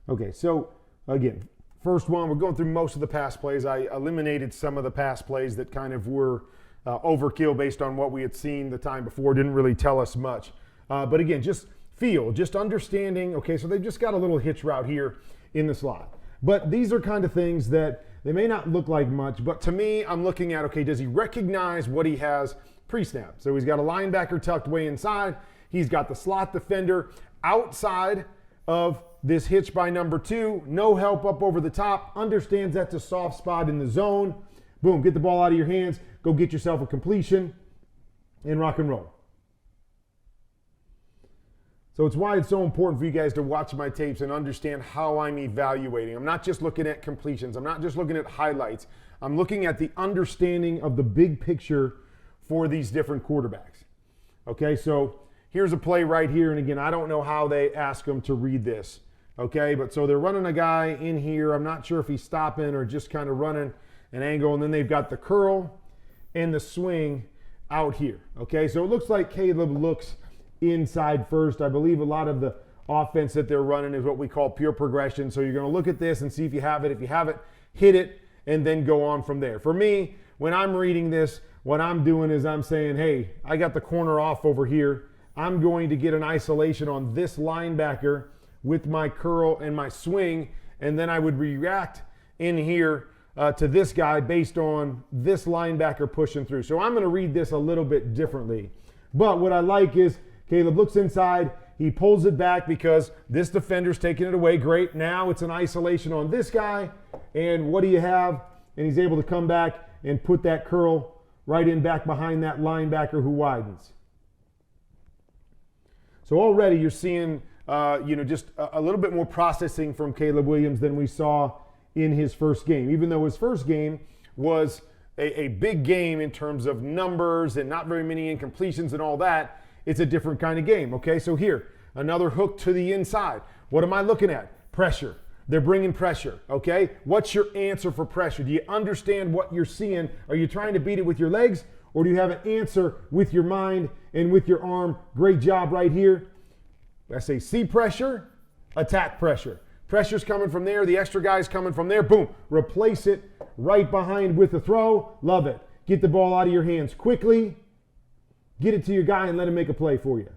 Okay, so again, first one, we're going through most of the pass plays. I eliminated some of the pass plays that kind of were overkill based on what we had seen the time before. Didn't really tell us much. But again, just understanding, okay, so they've just got a little hitch route here in the slot. But these are kind of things that they may not look like much, but to me, I'm looking at, okay, does he recognize what he has pre-snap? So he's got a linebacker tucked way inside. He's got the slot defender outside of this hitch by number 2. No help up over the top. Understands that's a soft spot in the zone. Boom, get the ball out of your hands. Go get yourself a completion and rock and roll. So it's why it's so important for you guys to watch my tapes and understand how I'm evaluating. I'm not just looking at completions. I'm not just looking at highlights. I'm looking at the understanding of the big picture for these different quarterbacks. Okay, so here's a play right here. And again, I don't know how they ask them to read this. Okay, but so they're running a guy in here. I'm not sure if he's stopping or just kind of running an angle. And then they've got the curl and the swing out here. Okay, so it looks like Caleb looks inside first. I believe a lot of the offense that they're running is what we call pure progression. So you're going to look at this and see if you have it. If you have it, hit it, and then go on from there. For me, when I'm reading this, what I'm doing is I'm saying, hey, I got the corner off over here. I'm going to get an isolation on this linebacker with my curl and my swing, and then I would react in here to this guy based on this linebacker pushing through. So I'm going to read this a little bit differently. But what I like is Caleb looks inside, he pulls it back because this defender's taking it away. Great. Now it's an isolation on this guy. And what do you have? And he's able to come back and put that curl right in back behind that linebacker who widens. So already you're seeing, just a little bit more processing from Caleb Williams than we saw in his first game. Even though his first game was a big game in terms of numbers and not very many incompletions and all that, it's a different kind of game, okay? So here, another hook to the inside. What am I looking at? Pressure. They're bringing pressure, okay? What's your answer for pressure? Do you understand what you're seeing? Are you trying to beat it with your legs, or do you have an answer with your mind and with your arm? Great job right here. I say see pressure, attack pressure. Pressure's coming from there. The extra guy's coming from there. Boom. Replace it right behind with the throw. Love it. Get the ball out of your hands quickly. Get it to your guy and let him make a play for you.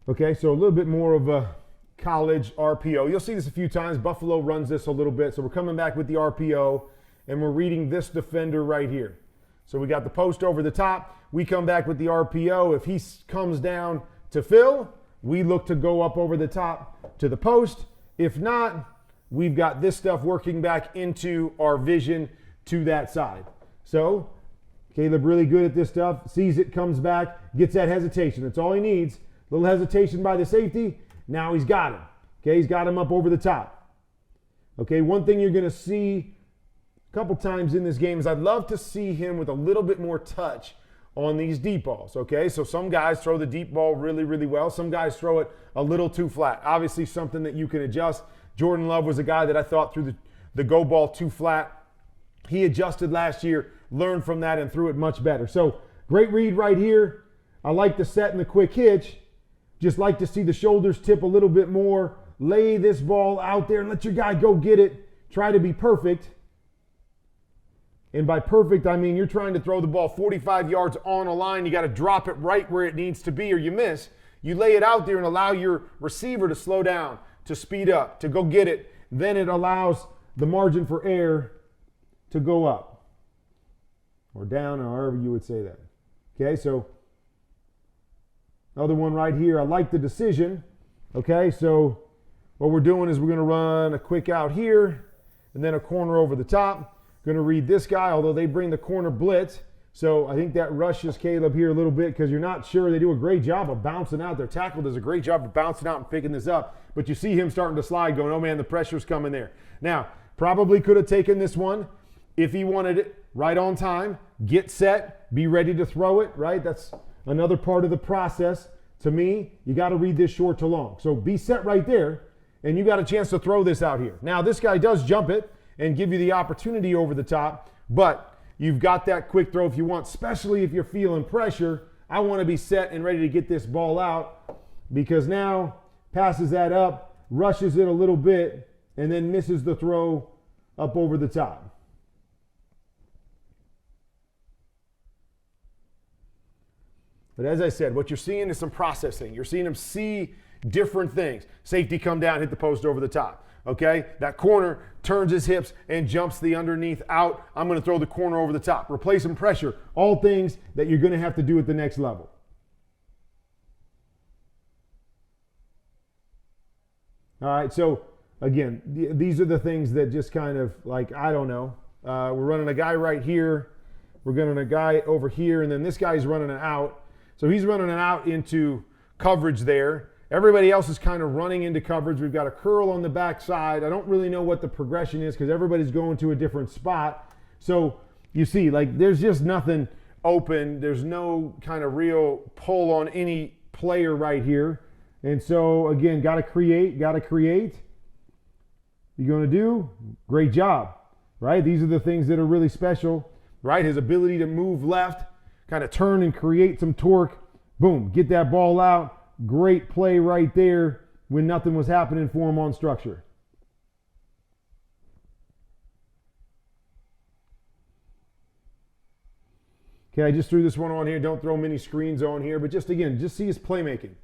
Okay, so a little bit more of a college RPO. You'll see this a few times. Buffalo runs this a little bit. So we're coming back with the RPO, and we're reading this defender right here. So we got the post over the top. We come back with the RPO. If he comes down to fill, we look to go up over the top to the post. If not, we've got this stuff working back into our vision to that side. So Caleb really good at this stuff. Sees it, comes back, gets that hesitation. That's all he needs. Little hesitation by the safety. Now he's got him. Okay, he's got him up over the top. Okay, one thing you're going to see a couple times in this game is I'd love to see him with a little bit more touch on these deep balls, okay? So some guys throw the deep ball really, really well. Some guys throw it a little too flat. Obviously something that you can adjust. Jordan Love was a guy that I thought threw the go ball too flat. He adjusted last year, learned from that, and threw it much better. So great read right here. I like the set and the quick hitch. Just like to see the shoulders tip a little bit more. Lay this ball out there and let your guy go get it. Try to be perfect. And by perfect, I mean you're trying to throw the ball 45 yards on a line. You got to drop it right where it needs to be or you miss. You lay it out there and allow your receiver to slow down, to speed up, to go get it. Then it allows the margin for error to go up or down, or however you would say that. Okay, so another one right here. I like the decision. Okay, so what we're doing is we're going to run a quick out here and then a corner over the top. Going to read this guy, although they bring the corner blitz. So I think that rushes Caleb here a little bit because you're not sure. They do a great job of bouncing out. Their tackle does a great job of bouncing out and picking this up. But you see him starting to slide going, oh man, the pressure's coming there. Now, probably could have taken this one if he wanted it right on time. Get set, be ready to throw it, right? That's another part of the process. To me, you got to read this short to long. So be set right there, and you got a chance to throw this out here. Now, this guy does jump it and give you the opportunity over the top, but you've got that quick throw if you want, especially if you're feeling pressure. I want to be set and ready to get this ball out, because now passes that up, rushes it a little bit, and then misses the throw up over the top. But as I said, what you're seeing is some processing. You're seeing him see different things. Safety come down, hit the post over the top. Okay? That corner turns his hips and jumps the underneath out. I'm going to throw the corner over the top. Replace some pressure. All things that you're going to have to do at the next level. All right, so again, these are the things that just kind of like, I don't know. We're running a guy right here. We're running a guy over here, and then this guy's running an out. So he's running an out into coverage there. Everybody else is kind of running into coverage. We've got a curl on the backside. I don't really know what the progression is because everybody's going to a different spot. So you see, like, there's just nothing open. There's no kind of real pull on any player right here. And so, again, got to create. You're going to do? Great job, right? These are the things that are really special, right? His ability to move left, kind of turn and create some torque. Boom, get that ball out. Great play right there when nothing was happening for him on structure. Okay, I just threw this one on here. Don't throw many screens on here, but just again, just see his playmaking.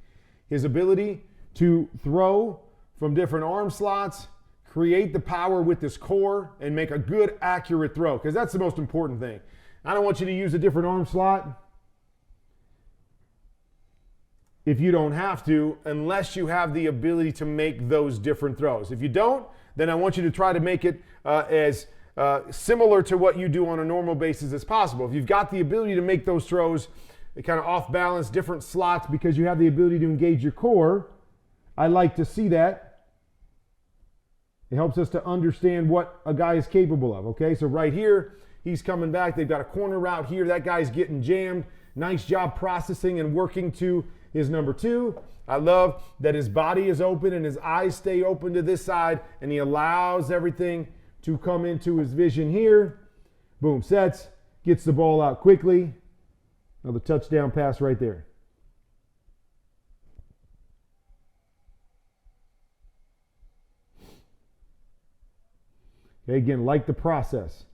His ability to throw from different arm slots, create the power with his core, and make a good, accurate throw, because that's the most important thing. I don't want you to use a different arm slot if you don't have to, unless you have the ability to make those different throws. If you don't, then I want you to try to make it as similar to what you do on a normal basis as possible. If you've got the ability to make those throws kind of off balance, different slots, because you have the ability to engage your core, I like to see that. It helps us to understand what a guy is capable of, okay? So right here, he's coming back. They've got a corner route here. That guy's getting jammed. Nice job processing and working to his number two. I love that his body is open and his eyes stay open to this side, and he allows everything to come into his vision here. Boom, sets, gets the ball out quickly. Another touchdown pass right there. Okay, again, like the process.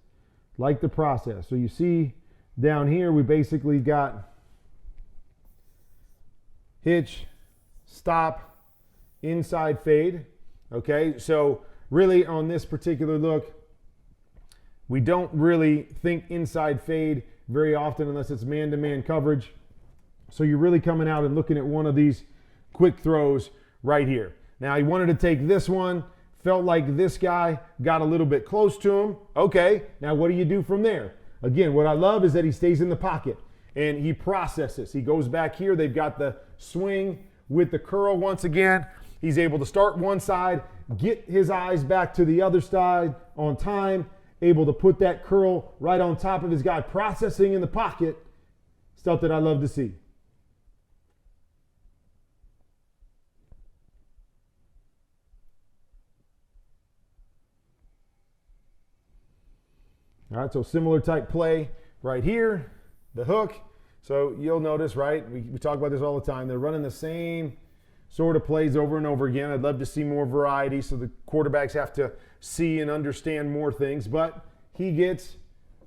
Like the process. So you see down here, we basically got hitch, stop, inside fade. Okay, so really on this particular look, we don't really think inside fade very often unless it's man-to-man coverage. So you're really coming out and looking at one of these quick throws right here. Now he wanted to take this one, felt like this guy got a little bit close to him. Okay, now what do you do from there? Again, what I love is that he stays in the pocket and he processes. He goes back here. They've got the swing with the curl once again. He's able to start one side, get his eyes back to the other side on time, able to put that curl right on top of his guy, processing in the pocket. Stuff that I love to see. All right, so similar type play right here, the hook. So you'll notice, right, we talk about this all the time. They're running the same sort of plays over and over again. I'd love to see more variety so the quarterbacks have to see and understand more things. But he gets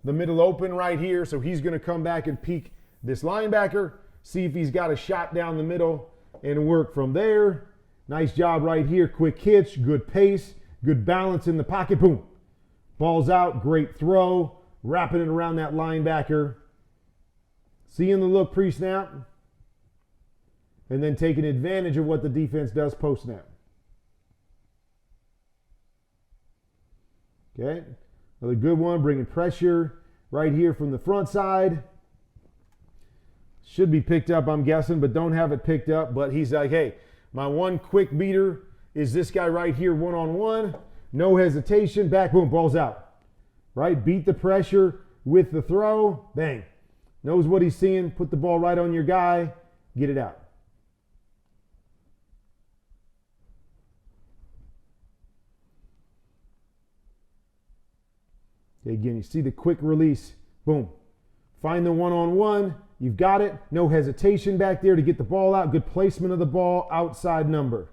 the middle open right here, so he's going to come back and peek this linebacker, see if he's got a shot down the middle and work from there. Nice job right here. Quick hitch, good pace, good balance in the pocket. Boom. Ball's out, great throw, wrapping it around that linebacker. Seeing the look pre-snap, and then taking advantage of what the defense does post-snap. Okay, another good one, bringing pressure right here from the front side. Should be picked up, I'm guessing, but don't have it picked up. But he's like, hey, my one quick beater is this guy right here, one-on-one. No hesitation, back, boom, ball's out. Right, beat the pressure with the throw, bang. Knows what he's seeing, put the ball right on your guy, get it out. Okay, again, you see the quick release, boom. Find the one-on-one, You've got it. No hesitation back there to get the ball out. Good placement of the ball, outside number.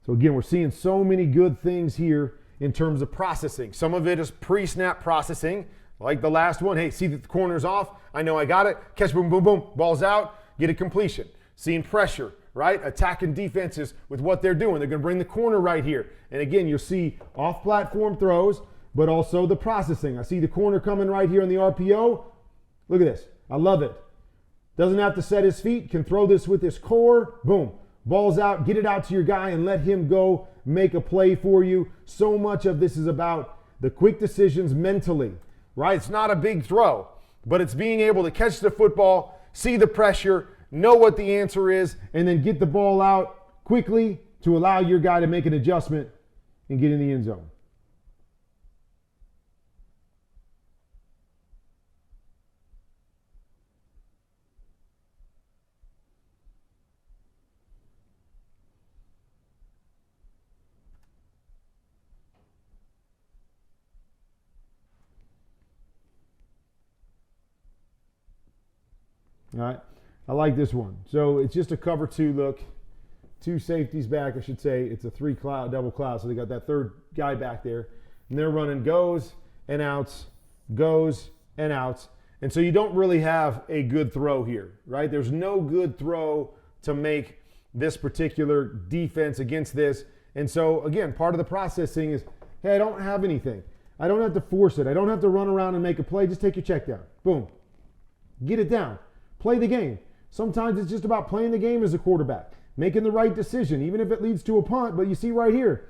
So again, we're seeing so many good things here in terms of processing. Some of it is pre-snap processing, like the last one. Hey, see that the corner's off. I know I got it. Catch, boom, boom, boom. Ball's out. Get a completion. Seeing pressure, right? Attacking defenses with what they're doing. They're going to bring the corner right here. And again, you'll see off-platform throws, but also the processing. I see the corner coming right here in the RPO. Look at this. I love it. Doesn't have to set his feet. Can throw this with his core. Boom. Ball's out. Get it out to your guy and let him go make a play for you. So much of this is about the quick decisions mentally, right? It's not a big throw, but it's being able to catch the football, see the pressure, know what the answer is, and then get the ball out quickly to allow your guy to make an adjustment and get in the end zone. All right, I like this one. So it's just a cover two look. Two safeties back, I should say. It's a three cloud, double cloud. So they got that third guy back there. And they're running goes and outs, goes and outs. And so you don't really have a good throw here, right? There's no good throw to make this particular defense against this. And so, again, part of the processing is, hey, I don't have anything. I don't have to force it. I don't have to run around and make a play. Just take your check down. Boom. Get it down. Play the game. Sometimes it's just about playing the game as a quarterback, making the right decision, even if it leads to a punt. But you see right here,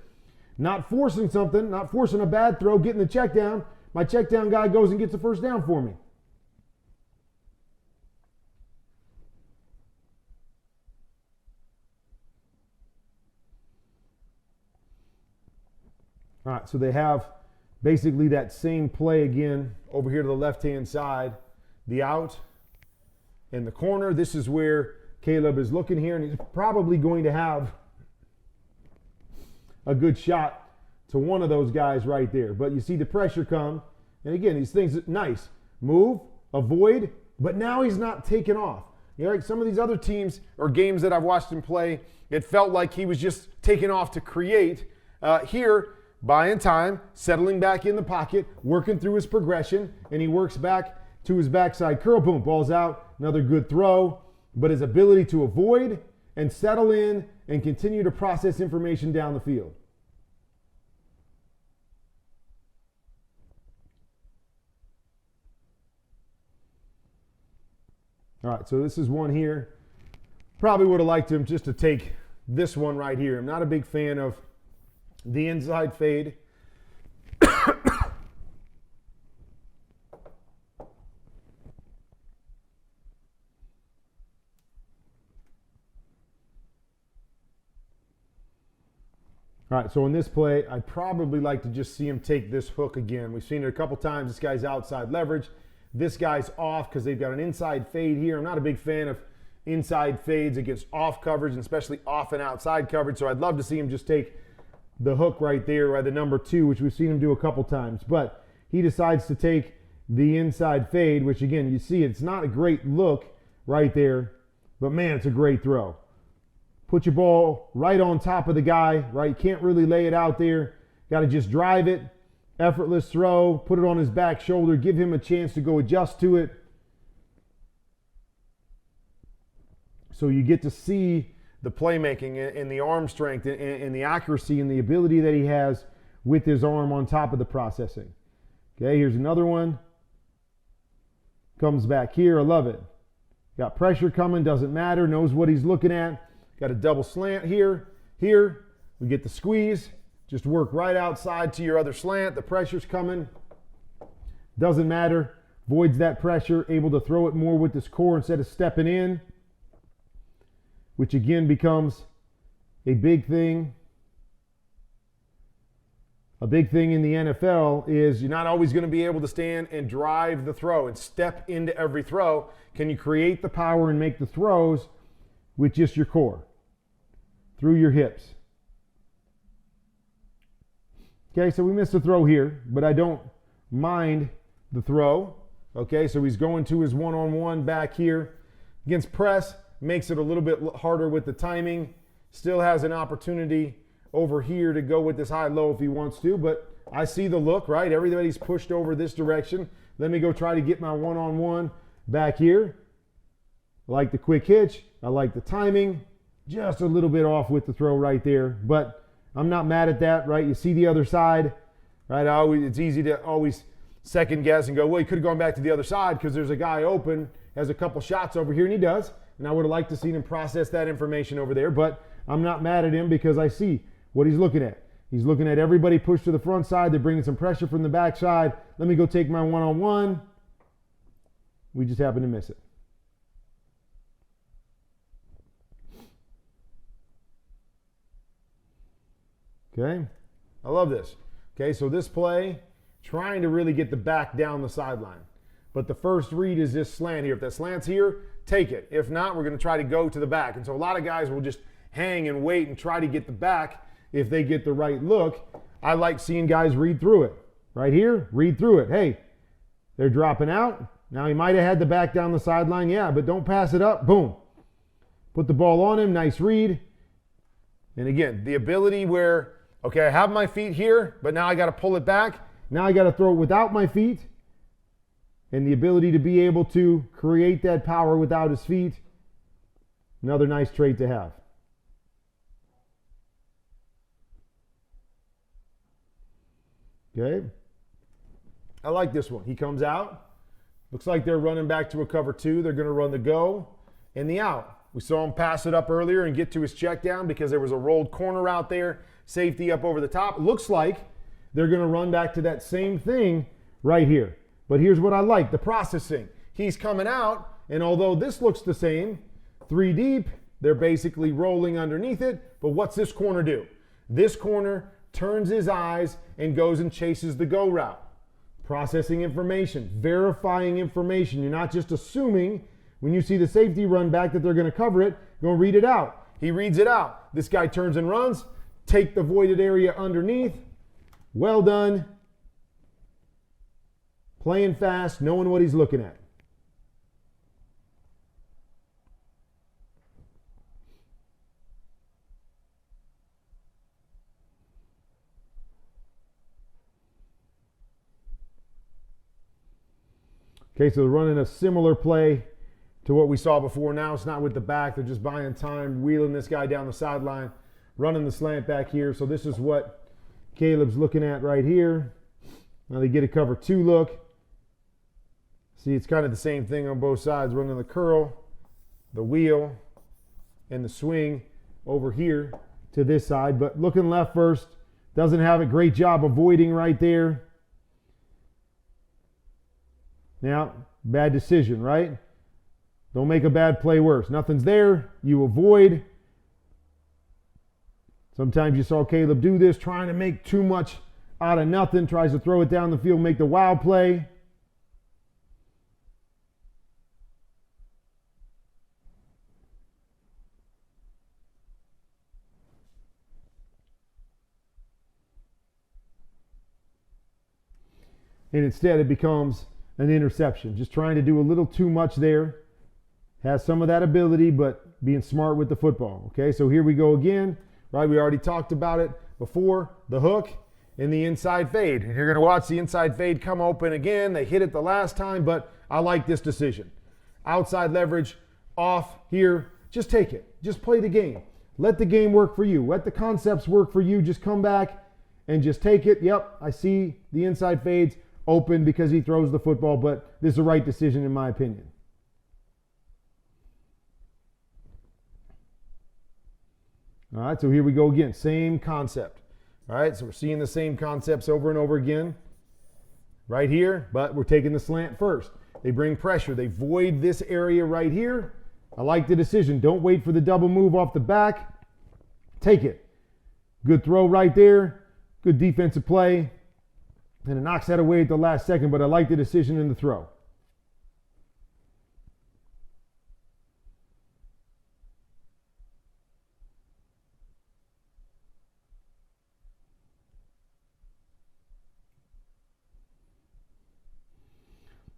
not forcing something, not forcing a bad throw, getting the check down. My check down guy goes and gets the first down for me. All right, so they have basically that same play again over here to the left-hand side, the out. In the corner, this is where Caleb is looking here, and he's probably going to have a good shot to one of those guys right there. But you see the pressure come, and again, these things, nice. Move, avoid, but now he's not taking off. You know, like some of these other teams or games that I've watched him play, it felt like he was just taking off to create. Here, buying time, settling back in the pocket, working through his progression, and he works back to his backside curl, boom, ball's out. Another good throw, but his ability to avoid and settle in and continue to process information down the field. All right, so this is one here. Probably would have liked him just to take this one right here. I'm not a big fan of the inside fade. All right, so in this play, I'd probably like to just see him take this hook again. We've seen it a couple times. This guy's outside leverage. This guy's off because they've got an inside fade here. I'm not a big fan of inside fades against off coverage, and especially off and outside coverage. So I'd love to see him just take the hook right there by the number 2, which we've seen him do a couple times. But he decides to take the inside fade, which again, you see it's not a great look right there, but man, it's a great throw. Put your ball right on top of the guy, right? Can't really lay it out there. Got to just drive it. Effortless throw. Put it on his back shoulder. Give him a chance to go adjust to it. So you get to see the playmaking and the arm strength and the accuracy and the ability that he has with his arm on top of the processing. Okay, here's another one. Comes back here. I love it. Got pressure coming. Doesn't matter. Knows what he's looking at. Got a double slant here. Here, we get the squeeze. Just work right outside to your other slant. The pressure's coming. Doesn't matter. Voids that pressure. Able to throw it more with his core instead of stepping in, which again becomes a big thing. A big thing in the NFL is you're not always going to be able to stand and drive the throw and step into every throw. Can you create the power and make the throws with just your core? Through your hips. Okay, so we missed a throw here, but I don't mind the throw. Okay, so he's going to his one-on-one back here. Against press, makes it a little bit harder with the timing. Still has an opportunity over here to go with this high-low if he wants to, but I see the look, right? Everybody's pushed over this direction. Let me go try to get my one-on-one back here. I like the quick hitch. I like the timing. Just a little bit off with the throw right there, but I'm not mad at that, right? You see the other side, right? It's easy to always second guess and go, well, he could have gone back to the other side because there's a guy open, has a couple shots over here, and he does. And I would have liked to see him process that information over there, but I'm not mad at him because I see what he's looking at. He's looking at everybody pushed to the front side. They're bringing some pressure from the back side. Let me go take my one-on-one. We just happen to miss it. Okay, I love this. Okay, so this play, trying to really get the back down the sideline. But the first read is this slant here. If that slant's here, take it. If not, we're going to try to go to the back. And so a lot of guys will just hang and wait and try to get the back if they get the right look. I like seeing guys read through it. Right here, read through it. Hey, they're dropping out. Now he might have had the back down the sideline, yeah, but don't pass it up. Boom. Put the ball on him, nice read. And again, the ability where, okay, I have my feet here, but now I got to pull it back. Now I got to throw it without my feet. And the ability to be able to create that power without his feet. Another nice trait to have. Okay. I like this one. He comes out. Looks like they're running back to a cover two. They're going to run the go and the out. We saw him pass it up earlier and get to his check down because there was a rolled corner out there. Safety up over the top. Looks like they're going to run back to that same thing right here. But here's what I like, the processing. He's coming out, and although this looks the same, 3 deep, they're basically rolling underneath it. But what's this corner do? This corner turns his eyes and goes and chases the go route. Processing information, verifying information. You're not just assuming when you see the safety run back that they're going to cover it, go read it out. He reads it out. This guy turns and runs. Take the voided area underneath. Well done. Playing fast, knowing what he's looking at. Okay, so they're running a similar play to what we saw before. Now it's not with the back. They're just buying time, wheeling this guy down the sideline, running the slant back here. So this is what Caleb's looking at right here. Now they get a cover two look. See, it's kind of the same thing on both sides, running the curl, the wheel, and the swing over here to this side. But looking left first, doesn't have a great job avoiding right there. Now, bad decision, right? Don't make a bad play worse. Nothing's there, you avoid. Sometimes you saw Caleb do this, trying to make too much out of nothing, tries to throw it down the field, make the wild play. And instead it becomes an interception. Just trying to do a little too much there. Has some of that ability, but being smart with the football. Okay, so here we go again. Right, we already talked about it before. The hook and the inside fade. And you're going to watch the inside fade come open again. They hit it the last time, but I like this decision. Outside leverage off here. Just take it. Just play the game. Let the game work for you. Let the concepts work for you. Just come back and just take it. Yep, I see the inside fades open because he throws the football, but this is the right decision in my opinion. All right, so here we go again. Same concept. All right, so we're seeing the same concepts over and over again right here, but we're taking the slant first. They bring pressure. They void this area right here. I like the decision. Don't wait for the double move off the back. Take it. Good throw right there. Good defensive play. And it knocks that away at the last second, but I like the decision in the throw.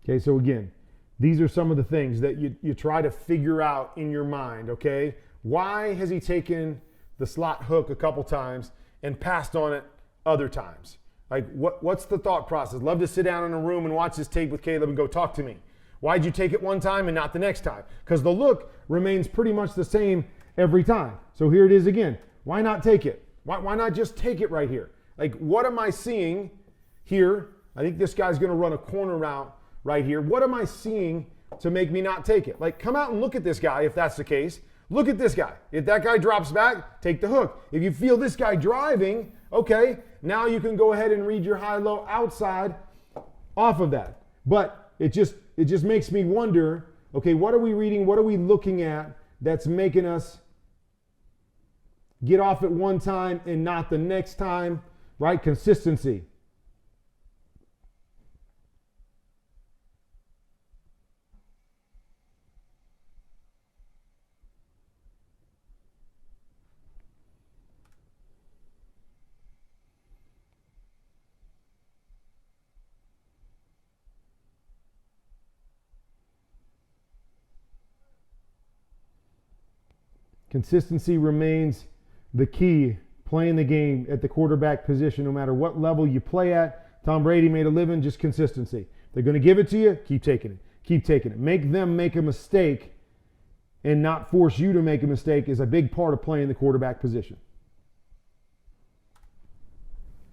Okay, so again, these are some of the things that you try to figure out in your mind, okay? Why has he taken the slot hook a couple times and passed on it other times? Like, what's the thought process? Love to sit down in a room and watch this tape with Caleb and go, talk to me. Why'd you take it one time and not the next time? Because the look remains pretty much the same every time. So here it is again. Why not take it? Why not just take it right here? Like, what am I seeing here? I think this guy's going to run a corner route right here. What am I seeing to make me not take it? Like, come out and look at this guy if that's the case. Look at this guy. If that guy drops back, take the hook. If you feel this guy driving, okay, now you can go ahead and read your high-low outside off of that. But it just makes me wonder, okay, what are we reading? What are we looking at that's making us get off at one time and not the next time, right? Consistency. Consistency remains the key playing the game at the quarterback position, no matter what level you play at. Tom Brady made a living, just consistency. They're going to give it to you, keep taking it. Keep taking it. Make them make a mistake and not force you to make a mistake is a big part of playing the quarterback position.